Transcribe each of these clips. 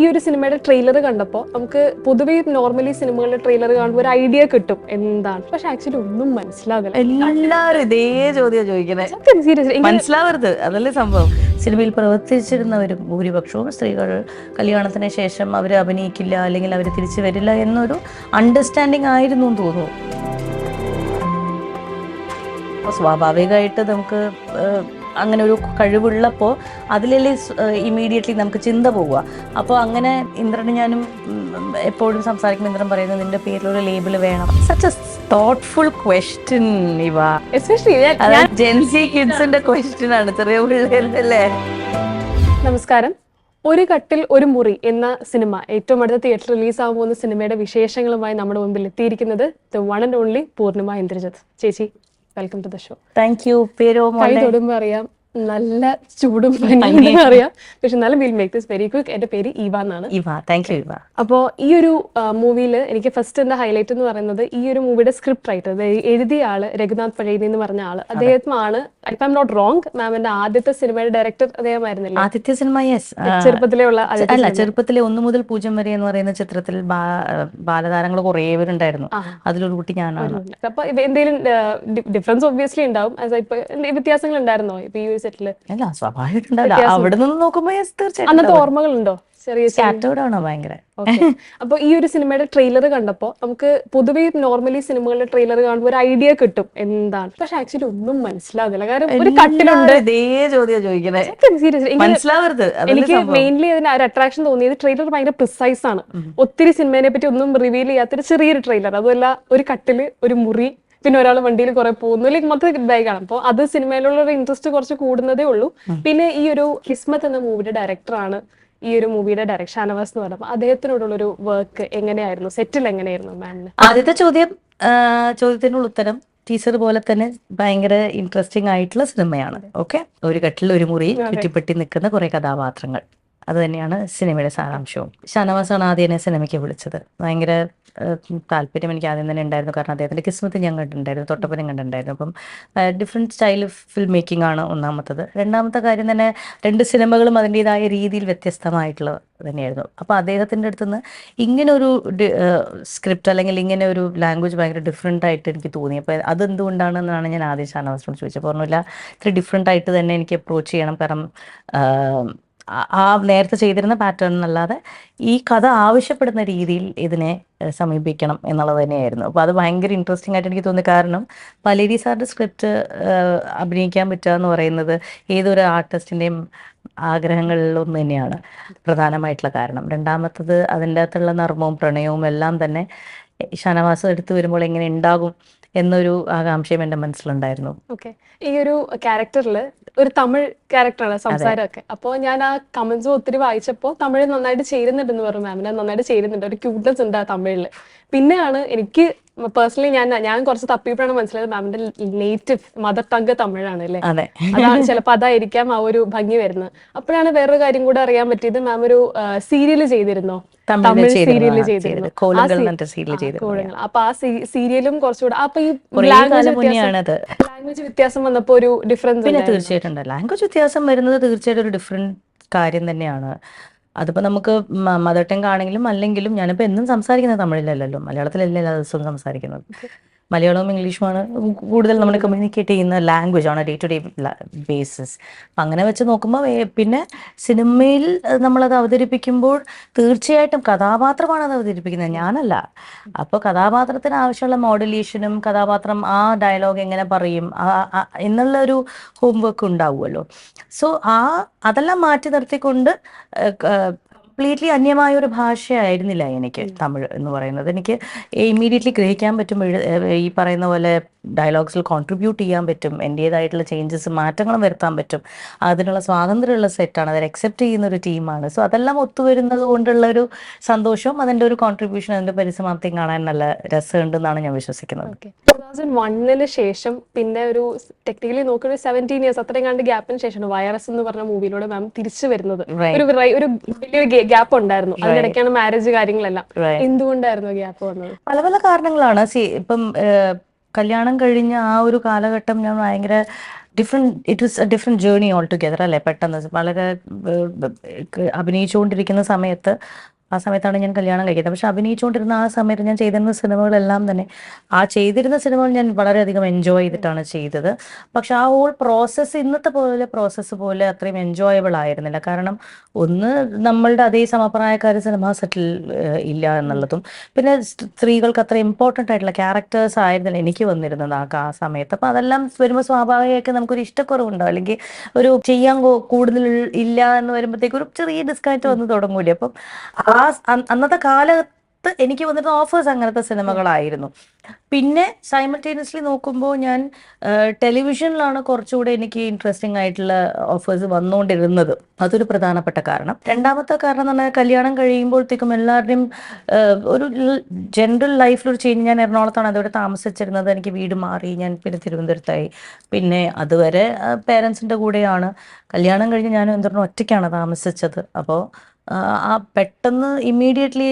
ഈ ഒരു സിനിമയുടെ ട്രെയിലർ കണ്ടപ്പോൾ നമുക്ക് പൊതുവേ നോർമലി സിനിമകളുടെ ട്രെയിലർ കാണുമ്പോൾ ഒരു ഐഡിയ കിട്ടും എന്താണ്, പക്ഷെ ആക്ച്വലി ഒന്നും മനസ്സിലാവില്ല. എല്ലാരും ഇതേ ചോദ്യം ചോദിക്കണേ, സീരിയസ് മനസ്സിലാവരുത്, അതല്ലേ സംഭവം. സിനിമയിൽ പ്രവർത്തിച്ചിരുന്നവരും ഭൂരിപക്ഷവും സ്ത്രീകൾ കല്യാണത്തിന് ശേഷം അവർ അഭിനയിക്കില്ല അല്ലെങ്കിൽ അവർ തിരിച്ചു വരില്ല എന്നൊരു അണ്ടർസ്റ്റാൻഡിങ് ആയിരുന്നു എന്ന് തോന്നുന്നു. സ്വാഭാവികമായിട്ട് നമുക്ക് അങ്ങനെ ഒരു കഴിവുള്ളപ്പോൾ അതിലല്ലേ ഇമ്മീഡിയറ്റ്ലി നമുക്ക് ചിന്ത പോവുക. അപ്പോൾ അങ്ങനെ ഇന്ദ്രന് ഞാനും എപ്പോഴും സംസാരിക്കുമ്പോൾ ഇന്ദ്രൻ പറയുന്നത് നിന്റെ പേരിലൊരു ലേബിൾ വേണം. സച്ച് എ തോട്ട്ഫുൾ ക്വസ്റ്റ്യൻ ഇവ, ജെൻസി കിഡ്സിന്റെ ക്വസ്റ്റ്യൻ ആണ്, ചെറിയ പിള്ളേരല്ലേ. നമസ്കാരം. ഒരു കട്ടിൽ ഒരു മുറി എന്ന സിനിമ ഏറ്റവും അടുത്ത തിയേറ്റർ റിലീസ് ആകാൻ പോകുന്ന സിനിമയുടെ വിശേഷങ്ങളുമായി നമ്മുടെ മുമ്പിൽ എത്തിയിരിക്കുന്നത് the one and only Poornima Indrajith. ചേച്ചി, welcome to the show. Thank you. പേരോ കൈ തൊടുമ്പോ അറിയാം നല്ല ചൂടും അറിയാം, പക്ഷെ എന്നാലും will make this very quick. എന്റെ പേര് ഈവ എന്നാണ്. അപ്പോൾ ഈ ഒരു മൂവിയിൽ എനിക്ക് ഫസ്റ്റ് എന്താ ഹൈലൈറ്റ് എന്ന് പറയുന്നത്, ഈ ഒരു മൂവിയുടെ സ്ക്രിപ്റ്റ് റൈറ്റർ എഴുതിയ ആള് രഘുനാഥ് പഴയതി എന്ന് പറഞ്ഞ ആള്, അദ്ദേഹമാണ് if I am not wrong മാമിന്റെ ആദ്യത്തെ സിനിമയുടെ ഡയറക്ടർ അദ്ദേഹമായിരുന്നില്ല? ആദ്യത്തെ സിനിമ ചെറുപ്പത്തിലെ ഉള്ള ചെറുപ്പത്തിലെ 1 മുതൽ 0 വരെ എന്ന് പറയുന്ന ചിത്രത്തിൽ ബാലതാരങ്ങൾ കുറേ പേരുണ്ടായിരുന്നു, അതിലൊരു കുട്ടി ഞാനാണ്. അപ്പൊ എന്തെങ്കിലും ഡിഫറൻസ് ഒബ്വിയസ്ലി ഉണ്ടാവും, വ്യത്യാസങ്ങൾ ഉണ്ടായിരുന്നോ ഇപ്പൊ ഈ ഒരു സെറ്റില്? അല്ല, സ്വാഭാവികമായിട്ടുണ്ടല്ലോ. അവിടെ നിന്ന് നോക്കുമ്പോ തീർച്ചയായിട്ടും അന്നത്തെ ഓർമ്മകളുണ്ടോ? സ്കാറ്റേർഡ് ഭയങ്കര. അപ്പൊ ഈ ഒരു സിനിമയുടെ ട്രെയിലർ കണ്ടപ്പോ നമുക്ക് പൊതുവേ നോർമലി സിനിമകളുടെ ട്രെയിലർ കാണുമ്പോൾ ഒരു ഐഡിയ കിട്ടും എന്താണ്, പക്ഷെ ആക്ച്വലി ഒന്നും മനസ്സിലാവില്ല. കാരണം ഒരു കട്ടിലുണ്ട്, ഇതേ ചോദ്യം ചോദിക്കണേ, സീരിയസ് മനസ്സിലാവരുത്. എനിക്ക് മെയിൻലി അതിന് ഒരു അട്രാക്ഷൻ തോന്നിയത് ട്രെയിലർ ഭയങ്കര പ്രിസൈസ് ആണ്. ഒത്തിരി സിനിമയെ പറ്റി ഒന്നും റിവീൽ ചെയ്യാത്തൊരു ചെറിയൊരു ട്രെയിലർ, അതുമല്ല ഒരു കട്ടില് ഒരു മുറി പിന്നെ ഒരാൾ വണ്ടിയിൽ കുറെ പോകുന്നു, ലൈക്ക് മൊത്തം ഇതായിക്കാണ്. അപ്പോൾ അത് സിനിമയിലുള്ള ഒരു ഇൻട്രസ്റ്റ് കുറച്ച് കൂടുന്നതേ ഉള്ളൂ. പിന്നെ ഈ ഒരു കിസ്മത്ത് എന്ന മൂവിയുടെ ഡയറക്ടറാണ് ഈ ഒരു മൂവിയുടെ ഡയറക്ടർ ഷാനവാസ് എന്ന് പറഞ്ഞപ്പോൾ അദ്ദേഹത്തിനോടുള്ളൊരു വർക്ക് എങ്ങനെയായിരുന്നു, സെറ്റിൽ എങ്ങനെയായിരുന്നു മാമിന്? ആദ്യത്തെ ചോദ്യത്തിനുള്ള ഉത്തരം ടീച്ചർ പോലെ തന്നെ ഭയങ്കര ഇൻട്രസ്റ്റിംഗ് ആയിട്ടുള്ള സിനിമയാണ്. ഓക്കെ, ഒരു കട്ടിൽ ഒരു മുറി ചുറ്റിപ്പെട്ടി നിൽക്കുന്ന കുറെ കഥാപാത്രങ്ങൾ, അത് തന്നെയാണ് സിനിമയുടെ സാരാംശവും. ഷാനവാസാണ് ആദ്യം എന്നെ സിനിമയ്ക്ക് വിളിച്ചത്. ഭയങ്കര താല്പര്യം എനിക്ക് ആദ്യം തന്നെ ഉണ്ടായിരുന്നു, കാരണം അദ്ദേഹത്തിന്റെ കിസ്മത്ത് ഞാൻ കണ്ടിട്ടുണ്ടായിരുന്നു, തൊട്ടപ്പനും കണ്ടിട്ടുണ്ടായിരുന്നു. അപ്പം different style of film making ആണ് ഒന്നാമത്തത്. രണ്ടാമത്തെ കാര്യം തന്നെ 2 സിനിമകളും അതിൻ്റെതായ രീതിയിൽ വ്യത്യസ്തമായിട്ടുള്ള തന്നെയായിരുന്നു. അപ്പോൾ അദ്ദേഹത്തിൻ്റെ അടുത്ത് നിന്ന് ഇങ്ങനെ ഒരു സ്ക്രിപ്റ്റ് അല്ലെങ്കിൽ ഇങ്ങനെ ഒരു ലാംഗ്വേജ് ഭയങ്കര ഡിഫറെൻ്റ് ആയിട്ട് എനിക്ക് തോന്നി. അപ്പോൾ അതെന്തുകൊണ്ടാണെന്നാണ് ഞാൻ ആദ്യം ഷാനവാസിനോട് ചോദിച്ചത്. പറഞ്ഞില്ല, ഇത്ര ഡിഫറെൻ്റ് ആയിട്ട് തന്നെ എനിക്ക് അപ്രോച്ച് ചെയ്യണം, കാരണം ആ നേരത്തെ ചെയ്തിരുന്ന പാറ്റേൺ എന്നല്ലാതെ ഈ കഥ ആവശ്യപ്പെടുന്ന രീതിയിൽ ഇതിനെ സമീപിക്കണം എന്നുള്ളത് തന്നെയായിരുന്നു. അപ്പോൾ അത് ഭയങ്കര ഇൻട്രസ്റ്റിംഗ് ആയിട്ട് എനിക്ക് തോന്നി. കാരണം പലേരി സാറിൻ്റെ സ്ക്രിപ്റ്റ് അഭിനയിക്കാൻ പറ്റുക എന്ന് പറയുന്നത് ഏതൊരു ആർട്ടിസ്റ്റിൻ്റെയും ആഗ്രഹങ്ങളിലൊന്നു തന്നെയാണ്, പ്രധാനമായിട്ടുള്ള കാരണം. രണ്ടാമത്തത് അതിൻ്റെ അകത്തുള്ള നർമ്മവും പ്രണയവും എല്ലാം തന്നെ ഷാനവാസ് എടുത്തു വരുമ്പോൾ എങ്ങനെ ഉണ്ടാകും എന്നൊരു ആകാംക്ഷയും എൻ്റെ മനസ്സിലുണ്ടായിരുന്നു. ഓക്കെ, ഈ ഒരു ക്യാരക്ടറിൽ ഒരു തമിഴ് ക്യാരക്ടറാണ് സംസാരമൊക്കെ. അപ്പോൾ ഞാൻ ആ കമന്റ്സ് ഒത്തിരി വായിച്ചപ്പോൾ തമിഴ് നന്നായിട്ട് ചേരുന്നുണ്ടെന്ന് പറഞ്ഞു മാമിന്. നന്നായിട്ട് ചേരുന്നുണ്ട്, ഒരു ക്യൂട്ട്നെസ് ഉണ്ട് ആ തമിഴില്. പിന്നെയാണ് എനിക്ക് പേഴ്സണലി ഞാൻ കുറച്ച് തപ്പിയപ്പോഴാണ് മനസ്സിലായത് മാമിന്റെ നേറ്റീവ് മദർ ടങ് തമിഴാണ് അല്ലേ? അതാണ് ചിലപ്പോൾ അതായിരിക്കാം ആ ഒരു ഭംഗി വരുന്നത്. അപ്പോഴാണ് വേറൊരു കാര്യം കൂടെ അറിയാൻ പറ്റിയത്, മാം ഒരു സീരിയല് ചെയ്തിരുന്നോ? തമിഴ് സീരിയല് ചെയ്തിരുന്നു. അപ്പൊ ആ സീരിയലും കുറച്ചുകൂടെ അപ്പൊ ഈ ലാംഗ്വേജ് വ്യത്യാസം വന്നപ്പോ ഒരു ഡിഫറൻസ്? പിന്നെ തീർച്ചയായിട്ടും ലാംഗ്വേജ് വ്യത്യാസം വരുന്നത് തീർച്ചയായിട്ടും ഒരു ഡിഫറെന്റ് കാര്യം തന്നെയാണ്. അതിപ്പോൾ നമുക്ക് മദർ ടങ് ആണെങ്കിലും അല്ലെങ്കിലും ഞാനിപ്പോൾ എന്നും സംസാരിക്കുന്നത് തമിഴിലല്ലല്ലോ, മലയാളത്തിലല്ലേ എല്ലാ ദിവസവും സംസാരിക്കുന്നത്. മലയാളവും ഇംഗ്ലീഷുമാണ് കൂടുതൽ നമ്മൾ കമ്മ്യൂണിക്കേറ്റ് ചെയ്യുന്ന ലാംഗ്വേജ് ആണ് ഡേ ടു ഡേ ബേസിസ്. അപ്പം അങ്ങനെ വെച്ച് നോക്കുമ്പോൾ പിന്നെ സിനിമയിൽ നമ്മളത് അവതരിപ്പിക്കുമ്പോൾ തീർച്ചയായിട്ടും കഥാപാത്രമാണ് അത് അവതരിപ്പിക്കുന്നത്, ഞാനല്ല. അപ്പോൾ കഥാപാത്രത്തിന് ആവശ്യമുള്ള മോഡുലേഷനും കഥാപാത്രം ആ ഡയലോഗ് എങ്ങനെ പറയും എന്നുള്ള ഒരു ഹോംവർക്ക് ഉണ്ടാവുമല്ലോ. സോ അതെല്ലാം മാറ്റി നിർത്തിക്കൊണ്ട് കംപ്ലീറ്റ്ലി അന്യമായ ഒരു ഭാഷയായിരുന്നില്ല എനിക്ക് തമിഴ് എന്ന് പറയുന്നത്. എനിക്ക് ഇമ്മീഡിയറ്റ്ലി ഗ്രഹിക്കാൻ പറ്റും, ഈ പറയുന്ന പോലെ ഡയലോഗ്സിൽ കോൺട്രിബ്യൂട്ട് ചെയ്യാൻ പറ്റും, എൻ്റേതായിട്ടുള്ള ചേഞ്ചസ് മാറ്റങ്ങളും വരുത്താൻ പറ്റും. അതിനുള്ള സ്വാതന്ത്ര്യമുള്ള സെറ്റാണ്, അത് അക്സെപ്റ്റ് ചെയ്യുന്ന ഒരു ടീമാണ്. സോ അതെല്ലാം ഒത്തുവരുന്നത് കൊണ്ടുള്ള ഒരു സന്തോഷവും അതിൻ്റെ ഒരു കോൺട്രിബ്യൂഷൻ, അതിൻ്റെ പരിസമാപ്തിയും കാണാൻ നല്ല രസമുണ്ടെന്നാണ് ഞാൻ വിശ്വസിക്കുന്നത്. 2001 ശേഷം പിന്നെ ഒരു ടെക്നിക്കലി നോക്കുന്ന 17 years അത്രയും കണ്ട് ഗ്യാപ്പിന് ശേഷമാണ് വൈറസ് എന്ന് പറഞ്ഞ മൂവിയിലൂടെ മാം തിരിച്ചു വരുന്നത്. ഒരു വലിയൊരു ഗ്യാപ്പ് ഉണ്ടായിരുന്നു, അതിനിടയ്ക്കാണ് മാരേജ് കാര്യങ്ങളെല്ലാം. എന്തുകൊണ്ടായിരുന്നു ഗ്യാപ്പ് വന്നത്? പല പല കാരണങ്ങളാണ്. ഇപ്പം കല്യാണം കഴിഞ്ഞ ആ ഒരു കാലഘട്ടം ഞാൻ ഭയങ്കര it was A different journey all together അല്ലേ. പെട്ടെന്ന് വളരെ അഭിനയിച്ചുകൊണ്ടിരിക്കുന്ന സമയത്ത്, ആ സമയത്താണ് ഞാൻ കല്യാണം കഴിക്കുന്നത്. പക്ഷെ അഭിനയിച്ചുകൊണ്ടിരുന്ന ആ സമയത്ത് ഞാൻ ചെയ്തിരുന്ന സിനിമകളെല്ലാം തന്നെ, ആ ചെയ്തിരുന്ന സിനിമകൾ ഞാൻ വളരെയധികം എൻജോയ് ചെയ്തിട്ടാണ് ചെയ്തത്. പക്ഷെ ആ ഹോൾ പ്രോസസ്സ് ഇന്നത്തെ പോലെ പ്രോസസ്സ് പോലെ അത്രയും എൻജോയബിൾ ആയിരുന്നില്ല. കാരണം ഒന്ന്, നമ്മളുടെ അതേ സമപ്രായക്കാർ സിനിമ സെറ്റിൽ ഇല്ല എന്നുള്ളതും, പിന്നെ സ്ത്രീകൾക്ക് അത്ര ഇമ്പോർട്ടൻ്റ് ആയിട്ടുള്ള ക്യാരക്ടേഴ്സ് ആയിരുന്നില്ല എനിക്ക് വന്നിരുന്നത് ആ സമയത്ത്. അപ്പം അതെല്ലാം വരുമ്പോൾ സ്വാഭാവികമായിട്ട് നമുക്കൊരു ഇഷ്ടക്കുറവുണ്ടാവും, അല്ലെങ്കിൽ ഒരു ചെയ്യാൻ കൂടുതൽ ഇല്ല എന്ന് വരുമ്പോഴത്തേക്ക് ഒരു ചെറിയ ഡിസ്കണക്ട് വന്ന് തുടങ്ങൂലേ. അപ്പം അന്നത്തെ കാലത്ത് എനിക്ക് വന്നിട്ട് ഓഫേഴ്സ് അങ്ങനത്തെ സിനിമകളായിരുന്നു. പിന്നെ സൈമൾട്ടേനിയസ്ലി നോക്കുമ്പോൾ ഞാൻ ടെലിവിഷനിലാണ് കുറച്ചുകൂടെ എനിക്ക് ഇൻട്രസ്റ്റിംഗ് ആയിട്ടുള്ള ഓഫേഴ്സ് വന്നുകൊണ്ടിരുന്നത്. അതൊരു പ്രധാനപ്പെട്ട കാരണം. രണ്ടാമത്തെ കാരണം എന്ന് പറഞ്ഞാൽ, കല്യാണം കഴിയുമ്പോഴത്തേക്കും എല്ലാവരുടെയും ഒരു ജനറൽ ലൈഫിലൊരു ചേഞ്ച്. ഞാൻ എറണാകുളത്താണ് അതുവരെ താമസിച്ചിരുന്നത്. എനിക്ക് വീട് മാറി, ഞാൻ പിന്നെ തിരുവനന്തപുരത്തായി. പിന്നെ അതുവരെ പേരൻസിൻ്റെ കൂടെയാണ്. കല്യാണം കഴിഞ്ഞ് ഞാൻ എന്തുകൊണ്ടും ഒറ്റയ്ക്കാണ് താമസിച്ചത്. അപ്പോൾ ആ പെട്ടെന്ന് ഇമ്മീഡിയറ്റ്ലി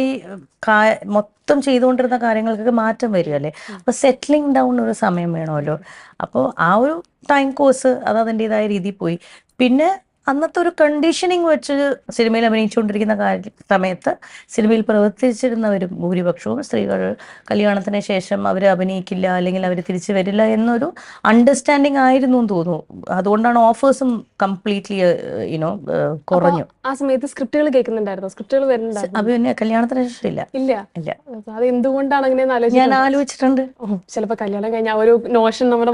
മൊത്തം ചെയ്തുകൊണ്ടിരുന്ന കാര്യങ്ങൾക്കൊക്കെ മാറ്റം വരികയല്ലേ. അപ്പോൾ സെറ്റിലിംഗ് ഡൗൺ ഒരു സമയം വേണമല്ലോ. അപ്പോൾ ആ ഒരു ടൈം കോഴ്സ് അത് അതിൻ്റെതായ രീതിയിൽ പോയി. പിന്നെ അന്നത്തെ ഒരു കണ്ടീഷനിങ് വെച്ച് സിനിമയിൽ അഭിനയിച്ചുകൊണ്ടിരിക്കുന്ന സമയത്ത് സിനിമയിൽ പ്രവർത്തിച്ചിരുന്നവരും ഭൂരിപക്ഷവും സ്ത്രീകൾ കല്യാണത്തിന് ശേഷം അവർ അഭിനയിക്കില്ല, അല്ലെങ്കിൽ അവർ തിരിച്ചു വരില്ല എന്നൊരു അണ്ടർസ്റ്റാൻഡിങ് ആയിരുന്നു എന്ന് തോന്നുന്നു. അതുകൊണ്ടാണ് ഓഫേഴ്സും കംപ്ലീറ്റ്ലി കുറഞ്ഞു. ആ സമയത്ത് സ്ക്രിപ്റ്റുകൾ കേൾക്കുന്നുണ്ടായിരുന്നു, സ്ക്രിപ്റ്റുകൾ വരുന്നുണ്ടായിരുന്നു. പിന്നെ കല്യാണത്തിന് ശേഷം ഇല്ല. ഇല്ല. അത് എന്തുകൊണ്ടാണ് അങ്ങനെ ഞാൻ ആലോചിച്ചിട്ടുണ്ട്. ചിലപ്പോ കല്യാണം കഴിഞ്ഞ ഒരു നോഷൻ നമ്മുടെ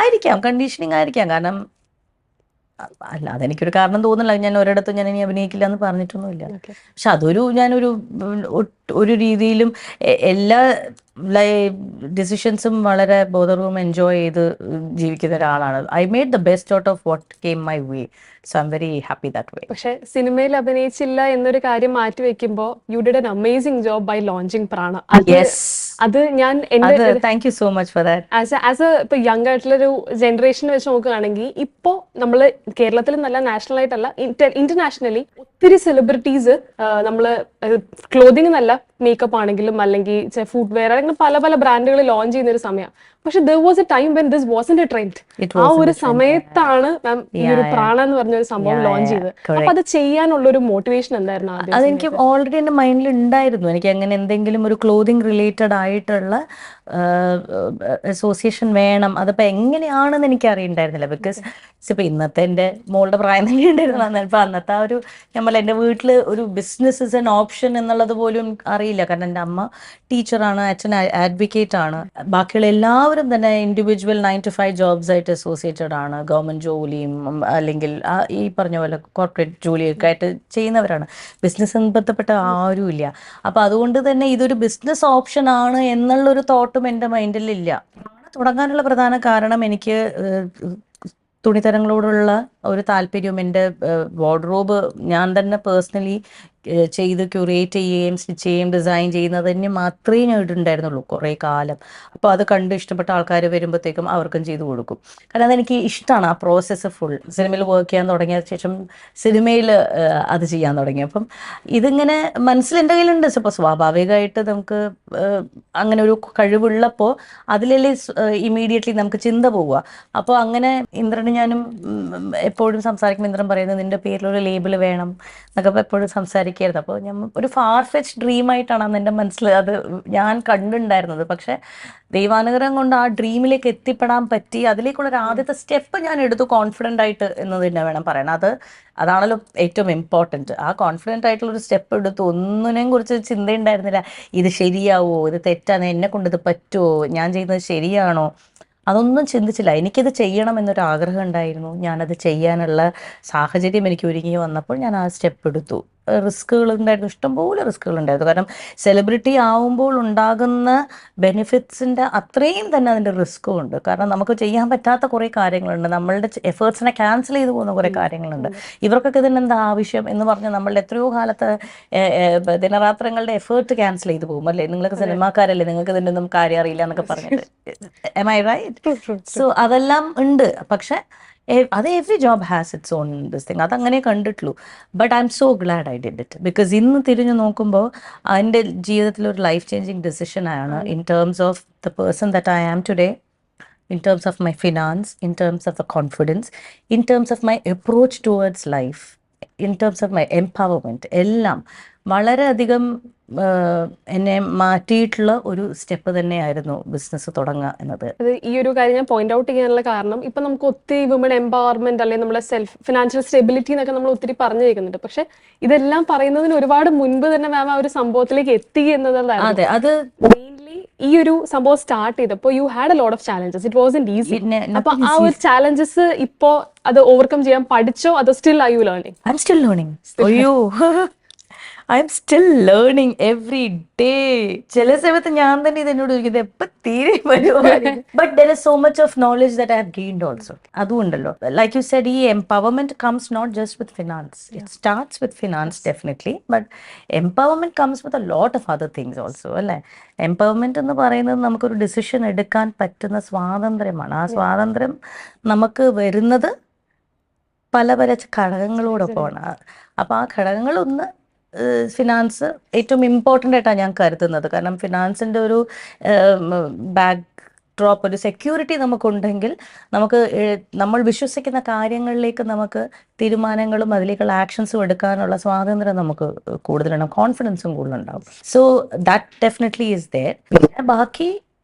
ആയിരിക്കാം, കണ്ടീഷനിങ് ആയിരിക്കാം. കാരണം അല്ല, അതെനിക്കൊരു കാരണം തോന്നുന്നില്ല. ഞാൻ ഒരിടത്തും ഞാൻ ഇനി അഭിനയിക്കില്ല എന്ന് പറഞ്ഞിട്ടൊന്നുമില്ല. പക്ഷെ അതൊരു ഞാനൊരു ഒരു രീതിയിലും എല്ലാ ഡിസിഷൻസും വളരെ ബോധപൂർവ്വം എൻജോയ് ചെയ്ത് ജീവിക്കുന്ന ഒരാളാണ്. I made the best out of what came my way. So I am very happy that way. പക്ഷെ സിനിമയിൽ അഭിനയിച്ചില്ല എന്നൊരു കാര്യം മാറ്റി വെക്കുമ്പോൾ you did an amazing job by launching Prana. അത് ഞാൻ thank you so much for that. As a ഇപ്പൊ യങ് ആയിട്ടുള്ളൊരു ജനറേഷൻ വെച്ച് നോക്കുകയാണെങ്കിൽ, ഇപ്പോ നമ്മള് കേരളത്തിൽ നല്ല നാഷണൽ ആയിട്ടല്ല ഇന്റർനാഷണലി ഒത്തിരി സെലിബ്രിറ്റീസ് നമ്മള് ക്ലോതിങ് നല്ല മേക്കപ്പ് ആണെങ്കിലും അല്ലെങ്കിൽ ഫുഡ് വെയർ അല്ലെങ്കിൽ പല പല ബ്രാൻഡുകൾ ലോഞ്ച് ചെയ്യുന്ന ഒരു സമയം. പക്ഷെ there was a time when this wasn't a trend. ആ ഒരു സമയത്താണ് മാം ഈ ഒരു പ്രാണ എന്ന് പറഞ്ഞ ഒരു സംഭവം ലോഞ്ച് ചെയ്തത്. അപ്പൊ അത് ചെയ്യാനുള്ള ഒരു മോട്ടിവേഷൻ എന്തായിരുന്നു? അതെനിക്ക് ഓൾറെഡി എൻ്റെ മൈൻഡിൽ ഉണ്ടായിരുന്നു. എനിക്ക് അങ്ങനെ എന്തെങ്കിലും ഒരു ക്ലോതിങ് റിലേറ്റഡ് ആയിട്ടുള്ള അസോസിയേഷൻ വേണം. അതിപ്പോൾ എങ്ങനെയാണെന്ന് എനിക്ക് അറിയണ്ടായിരുന്നില്ല. ബിക്കോസ് ഇപ്പം ഇന്നത്തെ എൻ്റെ മോളുടെ പ്രായം തന്നെ ഉണ്ടായിരുന്നു. ഇപ്പം അന്നത്തെ ആ ഒരു നമ്മൾ എൻ്റെ വീട്ടിൽ ഒരു ബിസിനസ് ഇസ് എൻ ഓപ്ഷൻ എന്നുള്ളത് പോലും അറിയില്ല. കാരണം എൻ്റെ അമ്മ ടീച്ചറാണ്, അച്ഛൻ അഡ്വക്കേറ്റ് ആണ്. ബാക്കിയുള്ള എല്ലാവരും തന്നെ ഇൻഡിവിജ്വൽ 9 to 5 ജോബ്സ് ആയിട്ട് അസോസിയേറ്റഡ് ആണ്. ഗവൺമെൻറ് ജോലിയും അല്ലെങ്കിൽ ഈ പറഞ്ഞ പോലെ കോർപ്പറേറ്റ് ജോലിയൊക്കെ ആയിട്ട് ചെയ്യുന്നവരാണ്. ബിസിനസ് ബന്ധപ്പെട്ട ആരും ഇല്ല. അപ്പോൾ അതുകൊണ്ട് തന്നെ ഇതൊരു ബിസിനസ് ഓപ്ഷൻ ആണ് എന്നുള്ളൊരു തോട്ടും എൻ്റെ മൈൻഡിലില്ല. തുടങ്ങാനുള്ള പ്രധാന കാരണം എനിക്ക് തുണിത്തരങ്ങളോടുള്ള ഒരു താല്പര്യവും എൻ്റെ വാർഡ്രോബ് ഞാൻ തന്നെ പേഴ്സണലി ചെയ്ത് ക്യൂറേറ്റ് ചെയ്യുകയും സ്റ്റിച്ച് ചെയ്യുകയും ഡിസൈൻ ചെയ്യുന്നത് തന്നെ മാത്രമേ ഞാൻ ഇടുണ്ടായിരുന്നുള്ളൂ കുറേ കാലം. അപ്പോൾ അത് കണ്ട് ഇഷ്ടപ്പെട്ട ആൾക്കാർ വരുമ്പോഴത്തേക്കും അവർക്കും ചെയ്തു കൊടുക്കും. കാരണം അതെനിക്ക് ഇഷ്ടമാണ് ആ പ്രോസസ്സ് ഫുൾ. സിനിമയിൽ വർക്ക് ചെയ്യാൻ തുടങ്ങിയ ശേഷം സിനിമയിൽ അത് ചെയ്യാൻ തുടങ്ങി. അപ്പം ഇതിങ്ങനെ മനസ്സിലെൻ്റെ കയ്യിലുണ്ട്. അപ്പോൾ സ്വാഭാവികമായിട്ട് നമുക്ക് അങ്ങനെ ഒരു കഴിവുള്ളപ്പോൾ അതിലല്ലേ ഇമ്മീഡിയറ്റ്ലി നമുക്ക് ചിന്ത പോവുക. അപ്പോൾ അങ്ങനെ ഇന്ദ്രന് ഞാനും എപ്പോഴും സംസാരിക്കുമ്പോൾ ഇന്ദ്രൻ പറയുന്നത് നിൻ്റെ പേരിലൊരു ലേബിൾ വേണം എന്നൊക്കെ എപ്പോഴും സംസാരിക്കുമായിരുന്നു. അപ്പോൾ ഞാൻ ഒരു ഫാർ ഫെച്ച് ഡ്രീമായിട്ടാണ് അന്ന് എൻ്റെ മനസ്സിൽ അത് ഞാൻ കണ്ടുണ്ടായിരുന്നത്. പക്ഷേ ദൈവാനുഗ്രഹം കൊണ്ട് ആ ഡ്രീമിലേക്ക് എത്തിപ്പെടാൻ പറ്റി. അതിലേക്കുള്ളൊരു ആദ്യത്തെ സ്റ്റെപ്പ് ഞാൻ എടുത്തു കോൺഫിഡൻ്റ് ആയിട്ട് എന്ന് തന്നെ വേണം പറയണം. അതാണല്ലോ ഏറ്റവും ഇമ്പോർട്ടൻറ്റ്. ആ കോൺഫിഡൻ്റ് ആയിട്ടുള്ളൊരു സ്റ്റെപ്പ് എടുത്തു. ഒന്നിനെയും കുറിച്ച് ചിന്തയുണ്ടായിരുന്നില്ല. ഇത് ശരിയാവോ, ഇത് തെറ്റാണ്, എന്നെ കൊണ്ട് ഇത് പറ്റുമോ, ഞാൻ ചെയ്യുന്നത് ശരിയാണോ, അതൊന്നും ചിന്തിച്ചില്ല. എനിക്കിത് ചെയ്യണം എന്നൊരാഗ്രഹം ഉണ്ടായിരുന്നു. ഞാനത് ചെയ്യാനുള്ള സാഹചര്യം എനിക്ക് ഒരുങ്ങി വന്നപ്പോൾ ഞാൻ ആ സ്റ്റെപ്പ് എടുത്തു. റിസ്കുകൾ ഉണ്ടായിരുന്നു, ഇഷ്ടംപോലെ റിസ്കുകൾ ഉണ്ടായിരുന്നു. കാരണം സെലിബ്രിറ്റി ആവുമ്പോൾ ഉണ്ടാകുന്ന ബെനിഫിറ്റ്സിൻ്റെ അത്രയും തന്നെ അതിൻ്റെ റിസ്ക്കും ഉണ്ട്. കാരണം നമുക്ക് ചെയ്യാൻ പറ്റാത്ത കുറേ കാര്യങ്ങളുണ്ട്. നമ്മളുടെ എഫേർട്സിനെ ക്യാൻസൽ ചെയ്തു പോകുന്ന കുറേ കാര്യങ്ങളുണ്ട്. ഇവർക്കൊക്കെ ഇതിനെന്താ ആവശ്യം എന്ന് പറഞ്ഞ് നമ്മളുടെ എത്രയോ കാലത്ത് ദിനരാത്രങ്ങളുടെ എഫേർട്ട് ക്യാൻസൽ ചെയ്തു പോകും. അല്ലേ, നിങ്ങൾക്ക് സിനിമാക്കാരല്ലേ, നിങ്ങൾക്ക് ഇതിൻ്റെ ഒന്നും കാര്യം അറിയില്ല എന്നൊക്കെ പറഞ്ഞിട്ട്. am I right? സോ അതെല്ലാം ഉണ്ട്. പക്ഷെ അത് every job has its own this thing. അതങ്ങനെ കണ്ടിട്ടുള്ളൂ. But I am so glad I did it. Because ഇന്ന് തിരിഞ്ഞു നോക്കുമ്പോൾ എൻ്റെ ജീവിതത്തിൽ ഒരു ലൈഫ് ചേഞ്ചിങ് ഡിസിഷൻ ആണ് in terms of the person that I am today. in terms of my finance, in terms of the confidence, in terms of my approach towards life, in terms of my empowerment, എല്ലാം വളരെയധികം എന്നെ മാറ്റിയിട്ടുള്ള ഒരു step തന്നെയായിരുന്നു business തുടങ്ങുക എന്നത്. അത് ഈ ഒരു കാര്യം ഞാൻ പോയിന്റ് ഔട്ട് ചെയ്യാനുള്ള കാരണം ഇപ്പൊ നമുക്ക് ഒത്തിരി വുമൺ എംപവർമെന്റ് അല്ലെങ്കിൽ നമ്മളെ സെൽഫ് ഫിനാൻഷ്യൽ സ്റ്റെബിലിറ്റി എന്നൊക്കെ നമ്മൾ ഒത്തിരി പറഞ്ഞു കേൾക്കുന്നുണ്ട്. പക്ഷെ ഇതെല്ലാം പറയുന്നതിന് ഒരുപാട് മുൻപ് തന്നെ മാം ആ ഒരു സംഭവത്തിലേക്ക് എത്തി എന്നതാണ്. അതെ, അത് മെയിൻലി ഈ ഒരു സംഭവം സ്റ്റാർട്ട് ചെയ്തപ്പോ you had a lot of challenges, it wasn't easy. അപ്പൊ ആ ഒരു ചാലഞ്ചസ് ഇപ്പോ അത് ഓവർകം ചെയ്യാൻ പഠിച്ചോ അതോ still are you learning? I am still learning. അയ്യോ, I am still learning every day. ചില സമയത്ത് ഞാൻ തന്നെ ഇതെന്നോട് ചോദിക്കുന്നത് എപ്പോൾ തീരെ പരിപാടി. But there is so much of knowledge that I have gained also. അതുകൊണ്ടല്ലോ, ലൈക്ക് യു സെഡ്, ഈ empowerment comes not just with finance. It starts with finance definitely, but empowerment comes with a lot of other things also, അല്ലേ? Empowerment എന്ന് പറയുന്നത് നമുക്കൊരു decision എടുക്കാൻ പറ്റുന്ന സ്വാതന്ത്ര്യമാണ്. ആ സ്വാതന്ത്ര്യം നമുക്ക് വരുന്നത് പല പല ഘടകങ്ങളോടൊപ്പമാണ്. അപ്പോൾ ആ ഘടകങ്ങളൊന്ന് ഫിനാൻസ് ഏറ്റവും ഇമ്പോർട്ടൻ്റ് ആയിട്ടാണ് ഞാൻ കരുതുന്നത്. കാരണം ഫിനാൻസിൻ്റെ ഒരു ബാക്ക് ഡ്രോപ്പ്, ഒരു സെക്യൂരിറ്റി നമുക്കുണ്ടെങ്കിൽ നമുക്ക് നമ്മൾ വിശ്വസിക്കുന്ന കാര്യങ്ങളിലേക്ക് നമുക്ക് തീരുമാനങ്ങളും അതിലേക്കുള്ള ആക്ഷൻസും എടുക്കാനുള്ള സ്വാതന്ത്ര്യം നമുക്ക് കൂടുതലുണ്ടാവും, കോൺഫിഡൻസും കൂടുതലുണ്ടാവും. So that definitely is there. പിന്നെ ബാക്കി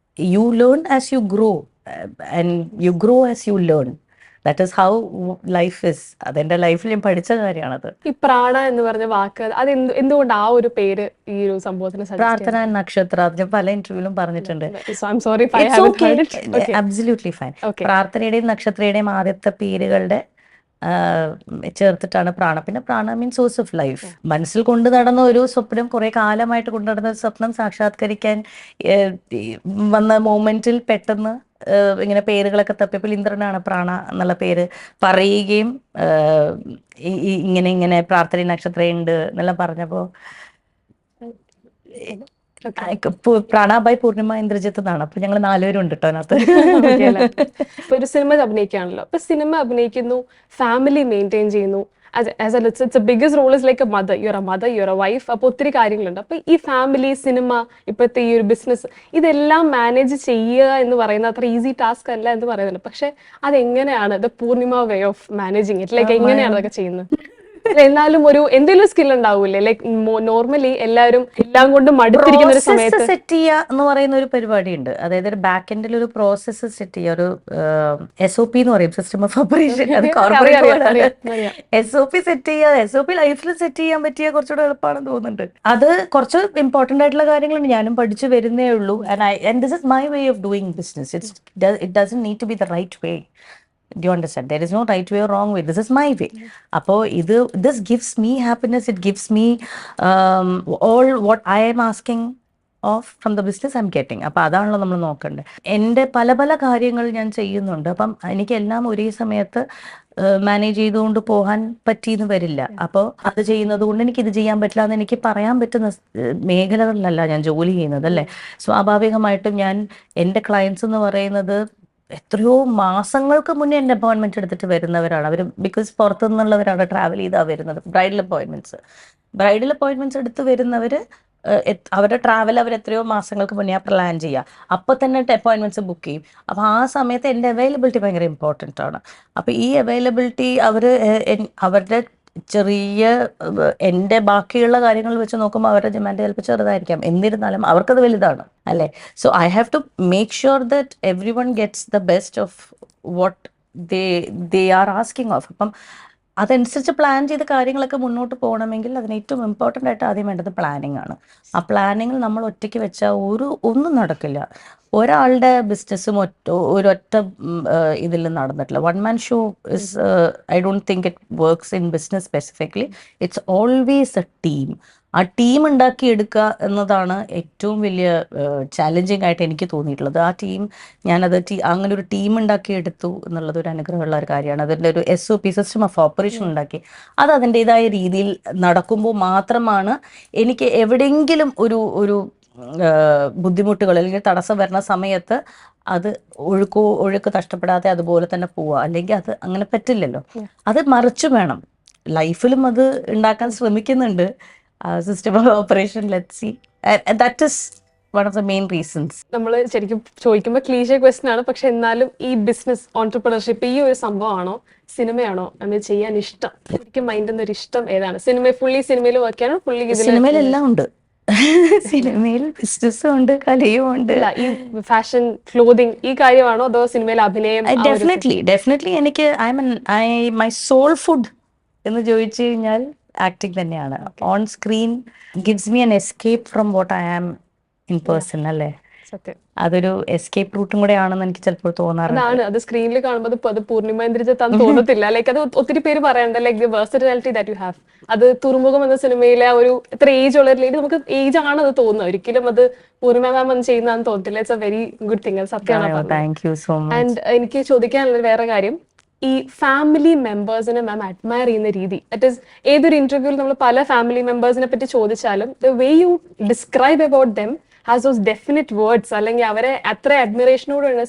you learn as you grow and you grow as you learn. That is how life is. അതെന്റെ ലൈഫിൽ ഞാൻ പഠിച്ച കാര്യമാണത്. ഈ പ്രാണ എന്ന് പറഞ്ഞ വാക്ക്, അത് എന്തുകൊണ്ട് ആ ഒരു പേര് ഈ ഒരു സംഭവത്തിന്? പ്രാർത്ഥന നക്ഷത്ര, ഞാൻ പല ഇന്റർവ്യൂലും പറഞ്ഞിട്ടുണ്ട്. Absolutely fine. പ്രാർത്ഥനയുടെയും നക്ഷത്രയുടെയും ആദ്യത്തെ പേരുകളുടെ ചേർത്തിട്ടാണ് പ്രാണ. പിന്നെ പ്രാണ മീൻ സോഴ്സ് ഓഫ് ലൈഫ്. മനസ്സിൽ കൊണ്ടു നടന്ന ഒരു സ്വപ്നം, കുറെ കാലമായിട്ട് കൊണ്ടു നടന്ന ഒരു സ്വപ്നം സാക്ഷാത്കരിക്കാൻ വന്ന മൊമെന്റിൽ പെട്ടെന്ന് ഇങ്ങനെ പേരുകളൊക്കെ തപ്പിയപ്പോൾ ഇന്ദ്രനാണ് പ്രാണ എന്നുള്ള പേര് പറയുകയും ഇങ്ങനെ പ്രാർത്ഥന നക്ഷത്രയുണ്ട് എന്നെല്ലാം പറഞ്ഞപ്പോൾ പ്രാണാബായി പൂർണിമ ഇന്ദ്രജിത്ത് എന്നാണ്. അപ്പൊ ഞങ്ങൾ 4 പേരും ഉണ്ട് കേട്ടോ അതിനകത്ത്. ഒരു സിനിമ അഭിനയിക്കുകയാണല്ലോ. അപ്പൊ സിനിമ അഭിനയിക്കുന്നു, ഫാമിലി മെയിൻറ്റെയിൻ ചെയ്യുന്നു. It's a biggest role is like a mother. You're a mother, you're a wife. അപ്പോൾ ഒത്തിരി കാര്യങ്ങളുണ്ട്. അപ്പോൾ ഈ ഫാമിലി, സിനിമ, ഇപ്പോഴത്തെ ഈ ഒരു ബിസിനസ്, ഇതെല്ലാം മാനേജ് ചെയ്യുക എന്ന് പറയുന്ന അത്ര ഈസി ടാസ്ക് അല്ല എന്ന് പറയുന്നുണ്ട്. പക്ഷെ അതെങ്ങനെയാണ് the Poornima way of managing it? Like എങ്ങനെയാണ് അതൊക്കെ ചെയ്യുന്നത്? എന്നാലും ഒരു എന്തെങ്കിലും സ്കിൽ ഉണ്ടാവൂലേ? ലൈക്ക് നോർമലി എല്ലാവരും എല്ലാം കൊണ്ട് മടുത്തിരിക്കുന്ന ഒരു സമയത്ത് സെറ്റ് ചെയ്യുക എന്ന് പറയുന്ന ഒരു പരിപാടി ഉണ്ട്. അതായത് ഒരു ബാക്ക് എൻഡിൽ ഒരു പ്രോസസ്സ് സെറ്റ് ചെയ്യുക, ഒരു SOP എന്ന് പറയും, സിസ്റ്റം ഓഫ് ഓപ്പറേഷൻ. അത് SOP സെറ്റ് ചെയ്യുക. SOP ലൈഫിൽ സെറ്റ് ചെയ്യാൻ പറ്റിയ കുറച്ചുകൂടെ എളുപ്പമാണെന്ന് തോന്നുന്നുണ്ട്. അത് കുറച്ച് ഇമ്പോർട്ടന്റ് ആയിട്ടുള്ള കാര്യങ്ങളുണ്ട്. ഞാനും പഠിച്ചു വരുന്നേ ഉള്ളൂ. And this is my way of doing business. It doesn't need to be the right way. Do you understand? There is no right way or wrong way. This is my way. Appo this gives me happiness. It gives me all what I am asking of from the business I'm getting. അപ്പോൾ അതാണല്ലോ നമ്മൾ നോക്കേണ്ടത്. എൻ്റെ പല പല കാര്യങ്ങൾ ഞാൻ ചെയ്യുന്നുണ്ട്. അപ്പം എനിക്കെല്ലാം ഒരേ സമയത്ത് മാനേജ് ചെയ്തുകൊണ്ട് പോകാൻ പറ്റിയെന്ന് വരില്ല. അപ്പോൾ അത് ചെയ്യുന്നത് കൊണ്ട് എനിക്ക് ഇത് ചെയ്യാൻ പറ്റില്ല എന്ന് എനിക്ക് പറയാൻ പറ്റുന്ന മേഖലകളിലല്ല ഞാൻ ജോലി ചെയ്യുന്നത്, അല്ലേ? സ്വാഭാവികമായിട്ടും ഞാൻ എൻ്റെ ക്ലയൻസ് എന്ന് പറയുന്നത് എത്രയോ മാസങ്ങൾക്ക് മുന്നേ എൻ്റെ അപ്പോയിൻമെൻറ്റ് എടുത്തിട്ട് വരുന്നവരാണ് അവർ. ബിക്കോസ് പുറത്തുനിന്നുള്ളവരാണ് ട്രാവൽ ചെയ്താൽ വരുന്നത്. ബ്രൈഡൽ അപ്പോയിൻമെൻറ്റ്സ് എടുത്ത് വരുന്നവർ അവരുടെ ട്രാവൽ അവർ എത്രയോ മാസങ്ങൾക്ക് മുന്നേ പ്ലാൻ ചെയ്യുക. അപ്പോൾ തന്നെ അപ്പോയിൻമെൻറ്റ്സ് ബുക്ക് ചെയ്യും. അപ്പോൾ ആ സമയത്ത് എൻ്റെ അവൈലബിലിറ്റി ഭയങ്കര ഇമ്പോർട്ടൻ്റ് ആണ്. അപ്പോൾ ഈ അവൈലബിലിറ്റി അവരുടെ ചെറിയ എൻ്റെ ബാക്കിയുള്ള കാര്യങ്ങൾ വെച്ച് നോക്കുമ്പോൾ അവരുടെ ഡിമാൻഡ് ചിലപ്പോൾ ചെറുതായിരിക്കാം, എന്നിരുന്നാലും അവർക്കത് വലുതാണ്, അല്ലേ? So I have to make sure that everyone gets the best of what they are asking of. അപ്പം അതനുസരിച്ച് പ്ലാൻ ചെയ്ത കാര്യങ്ങളൊക്കെ മുന്നോട്ട് പോകണമെങ്കിൽ അതിന് ഏറ്റവും ഇമ്പോർട്ടൻ്റ് ആയിട്ട് ആദ്യം വേണ്ടത് പ്ലാനിങ് ആണ്. ആ പ്ലാനിങ്ങിൽ നമ്മൾ ഒറ്റയ്ക്ക് വെച്ചാൽ ഒന്നും നടക്കില്ല. ഒരാളുടെ ബിസിനസ്സും ഒരൊറ്റ ഇതിൽ നടന്നിട്ടില്ല. One man show is I don't think it works in business specifically. It's always A team. ആ ടീം ഉണ്ടാക്കിയെടുക്കുക എന്നതാണ് ഏറ്റവും വലിയ ചാലഞ്ചിങ് ആയിട്ട് എനിക്ക് തോന്നിയിട്ടുള്ളത്. ആ ടീം അങ്ങനെ ഒരു ടീം ഉണ്ടാക്കിയെടുത്തു എന്നുള്ളത് ഒരു അനുഗ്രഹമുള്ള ഒരു കാര്യമാണ്. അതിൻ്റെ ഒരു SOP, സിസ്റ്റം ഓഫ് ഓപ്പറേഷൻ ഉണ്ടാക്കി അത് അതിൻ്റെതായ രീതിയിൽ നടക്കുമ്പോൾ മാത്രമാണ് എനിക്ക് എവിടെയെങ്കിലും ഒരു ബുദ്ധിമുട്ടുകൾ അല്ലെങ്കിൽ തടസ്സം വരുന്ന സമയത്ത് അത് ഒഴുക്ക് നഷ്ടപ്പെടാതെ അതുപോലെ തന്നെ പോവുക. അല്ലെങ്കിൽ അത് അങ്ങനെ പറ്റില്ലല്ലോ. അത് മറിച്ചും വേണം. ലൈഫിലും അത് ഉണ്ടാക്കാൻ ശ്രമിക്കുന്നുണ്ട്. System of operation, let's see. That is one of the main reasons. നമ്മൾ ശരിക്കും ചോദിക്കുമ്പോൾ ക്ലീഷേ ക്വസ്റ്റ്യൻ ആണ്, പക്ഷെ എന്നാലും ഈ ബിസിനസ് ഓൺടർപ്രണർഷിപ്പ് ഈ ഒരു സംഭവമാണോ സിനിമയാണോ നമ്മൾ ചെയ്യാൻ ഇഷ്ടം? ശരിക്കും മൈൻഡിൽ ഒരു ഇഷ്ടം ഏതാണ്? ഫുള്ളി സിനിമയിൽ വർക്ക് ചെയ്യാനോ ഫുള്ളി സിനിമയിലെല്ലാം ഉണ്ട്. സിനിമയിൽ ബിസിനസ്സും ഉണ്ട്, കലയും ഉണ്ട്. ഈ ഫാഷൻ ക്ലോതിങ് ഈ കാര്യമാണോ അതോ സിനിമയിൽ അഭിനയം? ഡെഫിനറ്റ്ലി എനിക്ക് മൈ സോൾ ഫുഡ് എന്ന് ചോദിച്ചു കഴിഞ്ഞാൽ ആക്ടിങ് തന്നെയാണ്. On screen gives me an escape from what I am in person അല്ലേ. സത്യം, അതൊരു എസ്കേപ്പ് റൂട്ടും കൂടെ ആണെന്ന് എനിക്ക് ചിലപ്പോൾ തോന്നാറുണ്ട്. അത് സ്ക്രീനിൽ കാണുമ്പോൾ അത് പൂർണ്ണിമേന്ദ്രിജത്താൻ തോന്നത്തില്ല. ലൈക്ക് അത് ഒത്തിരി പേര് പറയണ്ട, like the വേഴ്സറ്റിലിറ്റി that you have. അത് തുറമുഖം എന്ന സിനിമയിലെ ഒരു എത്ര ഏജ് ഉള്ള ലേഡി, നമുക്ക് ഏജ് ആണ് അത് തോന്നുന്നത്, ഒരിക്കലും അത് പൂർണ്ണിമ മാം ഒന്ന് ചെയ്യുന്നതെന്ന് തോന്നത്തില്ല. It's A very good thing. അത് സത്യമാണ്. Thank you so much. And എനിക്ക് ചോദിക്കാനുള്ള വേറെ കാര്യം, ഈ ഫാമിലി മെമ്പേഴ്സിനെ മാം അഡ്മയർ ചെയ്യുന്ന രീതി, ദാറ്റ് ഈസ് ഏതൊരു ഇന്റർവ്യൂവിൽ നമ്മൾ പല ഫാമിലി മെമ്പേഴ്സിനെ പറ്റി ചോദിച്ചാലും the way U describe about them has those definite words, അല്ലെങ്കിൽ അവരെ അത്ര അഡ്മിറേഷനോടാണ്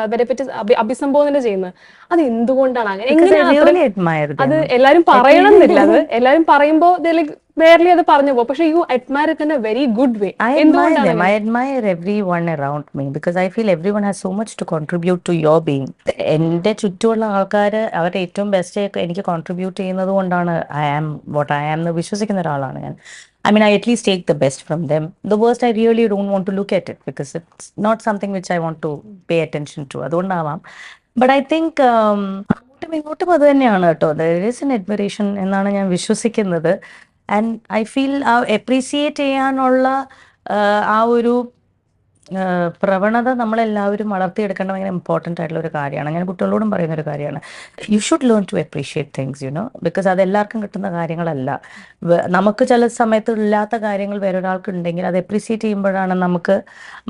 അവരെ പറ്റി അഭിസംബോധന ചെയ്യുന്നത്. അത് എന്തുകൊണ്ടാണ് അങ്ങനെ? അത് എല്ലാരും പറയണം എന്നില്ല, അത് എല്ലാരും പറയുമ്പോൾ barely അത് പറഞ്ഞു പോകും, പക്ഷെ you admire it in a very good way. I admire everyone around me because I feel everyone has so much to contribute to your being. എന്റെ ചുറ്റുമുള്ള ആൾക്കാർ അവരുടെ ഏറ്റവും ബെസ്റ്റ് എനിക്ക് കോൺട്രിബ്യൂട്ട് ചെയ്യുന്നത് കൊണ്ടാണ് I am what I am എന്ന് വിശ്വസിക്കുന്ന ഒരാളാണ് ഞാൻ. I mean, I at least take the best from them. The worst, I really don't want to look at it because it's not something which I want to pay attention to. അതുകൊണ്ടാവാം. But I think ഇങ്ങോട്ടും അത് തന്നെയാണ് കേട്ടോ. There is an admiration എന്നാണ് ഞാൻ വിശ്വസിക്കുന്നത്. And I feel appreciate ചെയ്യാനുള്ള ആ ഒരു പ്രവണത നമ്മളെല്ലാവരും വളർത്തിയെടുക്കേണ്ട ഭയങ്കര ഇമ്പോർട്ടൻ്റ് ആയിട്ടുള്ള ഒരു കാര്യമാണ്. ഞാൻ കുട്ടികളോടും പറയുന്ന ഒരു കാര്യമാണ്, you should learn to appreciate things, you know, because അത് എല്ലാവർക്കും കിട്ടുന്ന കാര്യങ്ങളല്ല. നമുക്ക് ചില സമയത്ത് ഇല്ലാത്ത കാര്യങ്ങൾ വേറൊരാൾക്ക് ഉണ്ടെങ്കിൽ അത് അപ്രീസിയേറ്റ് ചെയ്യുമ്പോഴാണ് നമുക്ക്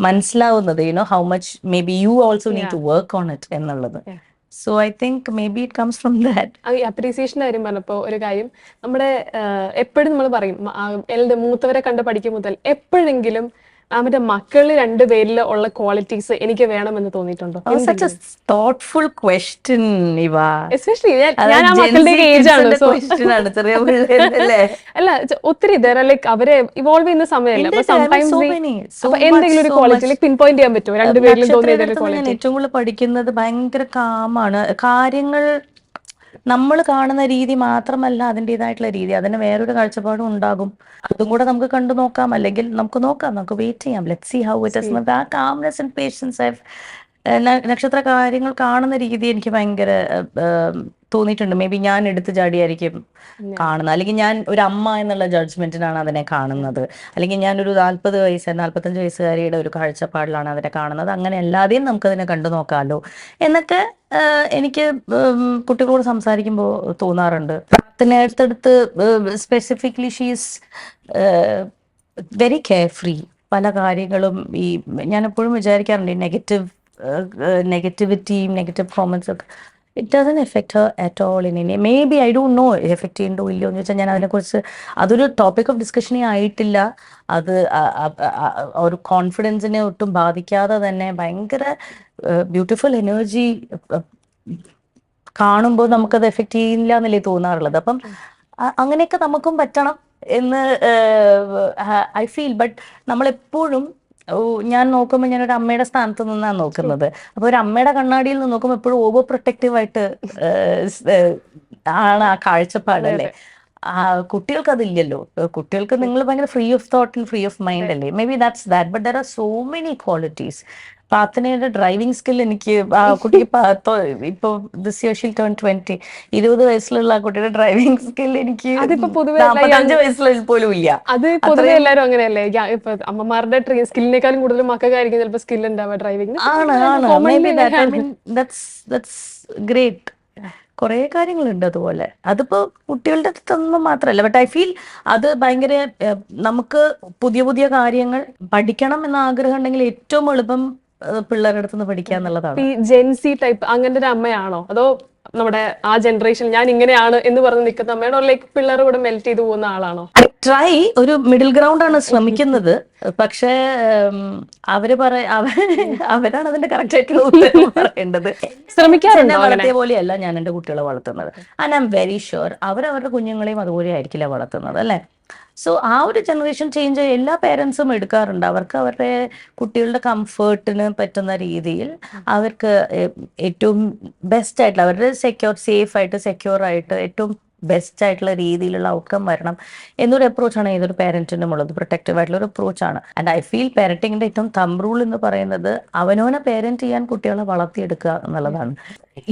മനസ്സിലാവുന്നത്, you know, how much maybe you also need to work on it എന്നുള്ളത്. So I think maybe it comes from that. ഈ അപ്രീസിയേഷൻ കാര്യം പറഞ്ഞപ്പോൾ ഒരു കാര്യം, നമ്മുടെ എപ്പോഴും നമ്മൾ പറയും മൂത്തവരെ കണ്ട് പഠിക്കും മുതൽ എപ്പോഴെങ്കിലും അവന്റെ മക്കളിൽ രണ്ടുപേരിൽ ഉള്ള ക്വാളിറ്റീസ് എനിക്ക് വേണമെന്ന് തോന്നിയിട്ടുണ്ടോ? തോട്ട്ഫുൾ ക്വസ്റ്റ്യൻ ഇവ. എസ്പെഷ്യലി ഞാൻ ആ മക്കളുടെ ഏജ് ആണ്. അല്ല, ഒത്തിരി ലൈക്ക് അവരെ ഇവോൾവ് ചെയ്യുന്ന സമയമല്ല. അപ്പൊ എന്തെങ്കിലും ഒരു ക്വാളിറ്റി പിൻ പോയിന്റ് ചെയ്യാൻ പറ്റുമോ രണ്ടുപേരിലും തോന്നിയ ക്വാളിറ്റി? ഏറ്റവും കൂടുതൽ പഠിക്കുന്നത് ഭയങ്കര കാമാണ്. കാര്യങ്ങൾ നമ്മൾ കാണുന്ന രീതി മാത്രമല്ല അതിൻ്റെതായിട്ടുള്ള രീതി, അതിന് വേറൊരു കാഴ്ചപ്പാടും ഉണ്ടാകും. അതും കൂടെ നമുക്ക് കണ്ടു നോക്കാം, അല്ലെങ്കിൽ നമുക്ക് വെയിറ്റ് ചെയ്യാം. Let's see how it is. ആ കാംനെസ് ആൻഡ് പേഷ്യൻസ്. നക്ഷത്ര കാര്യങ്ങൾ കാണുന്ന രീതി എനിക്ക് ഭയങ്കര തോന്നിയിട്ടുണ്ട്. മേ ബി ഞാൻ എടുത്തു ചാടിയായിരിക്കും കാണുന്നത്, അല്ലെങ്കിൽ ഞാൻ ഒരു അമ്മ എന്നുള്ള ജഡ്ജ്മെന്റിനാണ് അതിനെ കാണുന്നത്, അല്ലെങ്കിൽ ഞാനൊരു 45 വയസ്സുകാരിയുടെ ഒരു കാഴ്ചപ്പാടിലാണ് അതിനെ കാണുന്നത്. അങ്ങനെ അല്ലാതെയും നമുക്കതിനെ കണ്ടു നോക്കാമല്ലോ എന്നൊക്കെ എനിക്ക് കുട്ടികളോട് സംസാരിക്കുമ്പോൾ തോന്നാറുണ്ട്. പ്രാർത്ഥനയടുത്തടുത്ത് specifically she's very carefree. പല കാര്യങ്ങളും ഞാൻ എപ്പോഴും വിചാരിക്കാറുണ്ട്, നെഗറ്റിവിറ്റിയും നെഗറ്റീവ് കോമൻസ് ഒക്കെ it doesn't affect her at all in any. Maybe I don't know affect ചെയ്യുന്നുണ്ടോ ഇല്ലയോ എന്ന് വെച്ചാൽ ഞാൻ അതിനെക്കുറിച്ച് അതൊരു ടോപ്പിക് ഓഫ് ഡിസ്കഷനേ ആയിട്ടില്ല. അത് ഒരു കോൺഫിഡൻസിനെ ഒട്ടും ബാധിക്കാതെ തന്നെ ഭയങ്കര ബ്യൂട്ടിഫുൾ എനർജി കാണുമ്പോൾ നമുക്കത് എഫക്ട് ചെയ്യില്ല എന്നല്ലേ തോന്നാറുള്ളത്. അപ്പം അങ്ങനെയൊക്കെ നമുക്കും പറ്റണം എന്ന് ഐ ഫീൽ. ബട്ട് നമ്മളെപ്പോഴും ഞാൻ നോക്കുമ്പോൾ ഞാനൊരു അമ്മയുടെ സ്ഥാനത്ത് നിന്നാണ് നോക്കുന്നത്. അപ്പോൾ ഒരു അമ്മയുടെ കണ്ണാടിയിൽ നിന്ന് നോക്കുമ്പോൾ എപ്പോഴും ഓവർ പ്രൊട്ടക്റ്റീവായിട്ട് ആണ് ആ കാഴ്ചപ്പാടല്ലേ. കുട്ടികൾക്ക് അതില്ലല്ലോ. കുട്ടികൾക്ക് നിങ്ങൾ ഭയങ്കര free of thought and free of mind അല്ലേ. Maybe that's that. But there are so many qualities. പ്രാർത്ഥനയുടെ ഡ്രൈവിംഗ് സ്കിൽ എനിക്ക് കുട്ടിക്ക് ഇപ്പൊ ദിസ് ഇയർ ഷീൽ ടേൺ 20. 20 വയസ്സിലുള്ള ആ കുട്ടിയുടെ ഡ്രൈവിംഗ് സ്കിൽ എനിക്ക് 45 വയസ്സിൽ പോലും ഇല്ല. അത് പൊതുവെ എല്ലാവരും അങ്ങനെയല്ലേ. ഇപ്പൊ അമ്മമാരുടെ സ്കില്ലിനേക്കാളും കൂടുതൽ മക്കൾക്കായിരിക്കും ചിലപ്പോൾ സ്കിൽ ഉണ്ടാവുക ഡ്രൈവിംഗ്. ഗ്രേറ്റ്. കുറേ കാര്യങ്ങളുണ്ട് അതുപോലെ. അതിപ്പോ കുട്ടികളുടെ അടുത്തൊന്നും മാത്രമല്ല. ബട്ട് ഐ ഫീൽ അത് ഭയങ്കര നമുക്ക് പുതിയ പുതിയ കാര്യങ്ങൾ പഠിക്കണം എന്ന ആഗ്രഹം ഉണ്ടെങ്കിൽ ഏറ്റവും എളുപ്പം പിള്ളേരുടെ അടുത്ത് നിന്ന് പഠിക്കുക എന്നുള്ളതാണ്. ഈ ജെൻസി ടൈപ്പ് അങ്ങനത്തെ ഒരു അമ്മയാണോ, അതോ നമ്മുടെ ആ ജനറേഷൻ ഞാൻ ഇങ്ങനെയാണ് എന്ന് പറഞ്ഞ് നിൽക്കുന്ന അമ്മയാണോ, ലൈക്ക് പിള്ളേരുടെ കൂടെ മെൽറ്റ് ചെയ്ത് പോകുന്ന ആളാണോ? ട്രൈ ഒരു മിഡിൽ ഗ്രൗണ്ട് ആണ് ശ്രമിക്കുന്നത്. പക്ഷേ അവരാണ് അതിന്റെ കറക്റ്റ് ആയിട്ടുള്ള ഉത്തരം പറയേണ്ടത്. ശ്രമിക്കാറുണ്ടോ? വളർത്തിയ പോലെയല്ല ഞാൻ എന്റെ കുട്ടികളെ വളർത്തുന്നത്. And I am very sure അവരവരുടെ കുഞ്ഞുങ്ങളെയും അതുപോലെ ആയിരിക്കില്ല വളർത്തുന്നത് അല്ലേ. സോ ആ ഒരു ജനറേഷൻ ചേഞ്ച് എല്ലാ പേരൻസും എടുക്കാറുണ്ട്. അവർക്ക് അവരുടെ കുട്ടികളുടെ കംഫേർട്ടിന് പറ്റുന്ന രീതിയിൽ അവർക്ക് ഏറ്റവും ബെസ്റ്റ് ആയിട്ടുള്ള അവരുടെ സേഫ് ആയിട്ട് സെക്യൂർ ആയിട്ട് ഏറ്റവും ബെസ്റ്റ് ആയിട്ടുള്ള രീതിയിലുള്ള ഔട്ട്കം വരണം എന്നൊരു അപ്രോച്ചാണ് ഏതൊരു പാരന്റിനും ഉള്ളത്. പ്രൊട്ടക്റ്റീവ് ആയിട്ടുള്ള ഒരു അപ്രോച്ചാണ്. ആൻഡ് ഐ ഫീൽ പാരന്റിങ്ങിന്റെ ഏറ്റവും തമ്പ് റൂൾ എന്ന് പറയുന്നത് അവനവനെ പാരന്റ് ചെയ്യാൻ കുട്ടികളെ വളർത്തിയെടുക്കുക എന്നുള്ളതാണ്.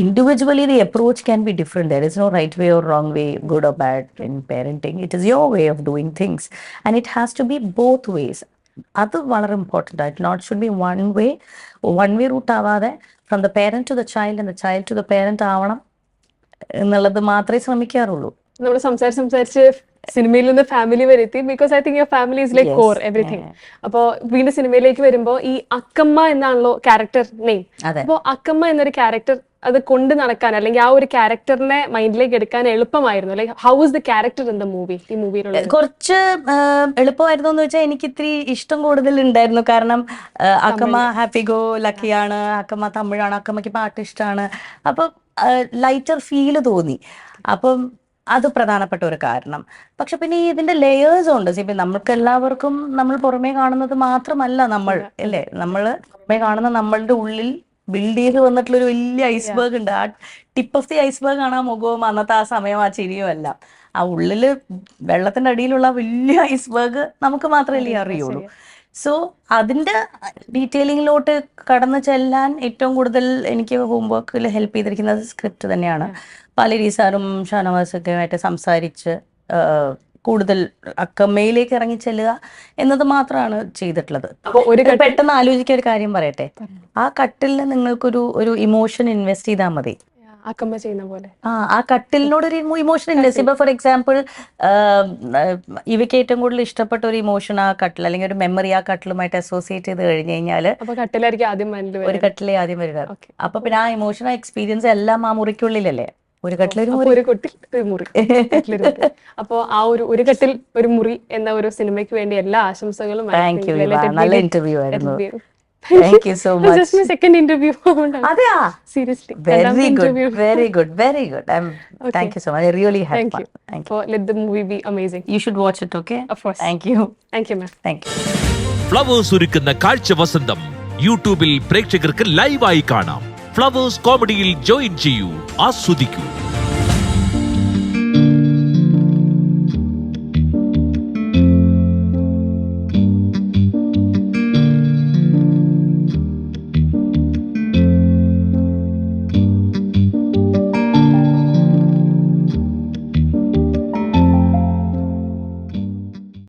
Individually, the approach can be different. There is no right way or wrong way, good or bad in parenting. It is your way of doing things. And it has to be both ways. അത് വളരെ important ആയിട്ട് not should be one way route ആവാതെ from the parent to the child and the child to the parent ആവണം എന്നുള്ളത് മാത്രമേ ശ്രമിക്കാറുള്ളൂ. നമ്മൾ സംസാരിച്ച് സിനിമയിൽ നിന്ന് ഫാമിലി വരെ എത്തി. Because I think your family is like core everything. അപ്പോ വീണ്ടും സിനിമയിലേക്ക് വരുമ്പോ ഈ അക്കമ്മ എന്നാണല്ലോ ക്യാരക്ടർ നെയിം. അപ്പോ അക്കമ്മ എന്നൊരു ക്യാരക്ടർ അത് കൊണ്ട് നടക്കാൻ അല്ലെങ്കിൽ ആ ഒരു ക്യാരക്ടറിനെ മൈൻഡിലേക്ക് എടുക്കാൻ എളുപ്പമായിരുന്നു. Like how is the character in the movie? ഈ മൂവിയിലുള്ള കുറച്ച് എളുപ്പമായിരുന്നു എന്ന് വെച്ചാൽ എനിക്ക് ഇത്തിരി ഇഷ്ടം കൂടുതൽ ഉണ്ടായിരുന്നു. കാരണം അക്കമ്മ ഹാപ്പി ഗോ ലക്കിയാണ്, അക്കമ്മ തമിഴാണ്, അക്കമ്മയ്ക്ക് പാട്ട് ഇഷ്ടമാണ്. അപ്പം ലൈറ്റർ ഫീല് തോന്നി. അപ്പം അത് പ്രധാനപ്പെട്ട ഒരു കാരണം. പക്ഷെ പിന്നെ ഇതിന്റെ ലേയേഴ്സ് ഉണ്ട്. ഇപ്പം നമ്മൾക്ക് എല്ലാവർക്കും നമ്മൾ പുറമേ കാണുന്നത് മാത്രമല്ല നമ്മൾ അല്ലേ, നമ്മൾ പുറമേ കാണുന്ന നമ്മളുടെ ഉള്ളിൽ ബിൽഡ് ചെയ്ത് വന്നിട്ടുള്ള ഒരു വലിയ ഐസ്ബർഗ് ഉണ്ട്. ആ ടിപ്പ് ഓഫ് ദി ഐസ്ബർഗ് ആണ് ആ മുഖവും അന്നത്തെ ആ സമയം ആ ചിരിയും എല്ലാം. ആ ഉള്ളില് വെള്ളത്തിന്റെ അടിയിലുള്ള വലിയ ഐസ്ബർഗ് നമുക്ക് മാത്രമല്ലേ അറിയുള്ളൂ. സോ അതിന്റെ ഡീറ്റെയിലിങ്ങിലോട്ട് കടന്നു ചെല്ലാൻ ഏറ്റവും കൂടുതൽ എനിക്ക് ഹോംവർക്കിൽ ഹെൽപ്പ് ചെയ്തിരിക്കുന്നത് സ്ക്രിപ്റ്റ് തന്നെയാണ്. പാലേരി സാറും ഷാനവാസൊക്കെ ആയിട്ട് സംസാരിച്ച് കൂടുതൽ അക്കമ്മയിലേക്ക് ഇറങ്ങി ചെല്ലുക എന്നത് മാത്രമാണ് ചെയ്തിട്ടുള്ളത്. പെട്ടെന്ന് ആലോചിക്കാൻ ഒരു കാര്യം പറയട്ടെ, ആ കട്ടിലിൽ നിങ്ങൾക്കൊരു ഇമോഷൻ ഇൻവെസ്റ്റ് ചെയ്താൽ മതി. അക്കമ്മ ചെയ്യുന്ന പോലെ ആ കട്ടിലിനോട് ഒരു ഇമോഷൻ ഇൻവെസ്റ്റ്. ഇപ്പൊ ഫോർ എക്സാമ്പിൾ ഇവയ്ക്ക് ഏറ്റവും കൂടുതൽ ഇഷ്ടപ്പെട്ട ഒരു ഇമോഷൻ ആ കട്ടിൽ അല്ലെങ്കിൽ ഒരു മെമ്മറി ആ കട്ടിലുമായിട്ട് അസോസിയേറ്റ് ചെയ്ത് കഴിഞ്ഞു കഴിഞ്ഞാൽ ഒരു കട്ടിലേ ആദ്യം വരിക. അപ്പൊ പിന്നെ ആ ഇമോഷൻ ആ എക്സ്പീരിയൻസ് എല്ലാം ആ മുറിക്കുള്ളിലല്ലേ. ഒരു കട്ടിൽ ഒരു കൊട്ടിൽ ഒരു മുറി. അപ്പോ ആ ഒരു കട്ടിൽ ഒരു മുറി എന്ന ഒരു സിനിമയ്ക്ക് വേണ്ടി എല്ലാ ആശംസകളും. Thank you. നല്ല ഇന്റർവ്യൂ ആയിരുന്നു. Thank you so much. Just my second interview. Adya. Seriously. Very good. Thank you so much. I really had fun. Thank you. Let the movie be amazing. You should watch it, okay? Of course. Thank you. Thank you, ma'am. Thank you. Flowers ഒരുക്കുന്ന കാഴ്ച വസന്തം യൂട്യൂബിൽ പ്രേക്ഷകർക്ക് ലൈവായി കാണാം. Flowers കോമഡിയിൽ join ചെയ്യൂ, ആസ്വദിക്കൂ.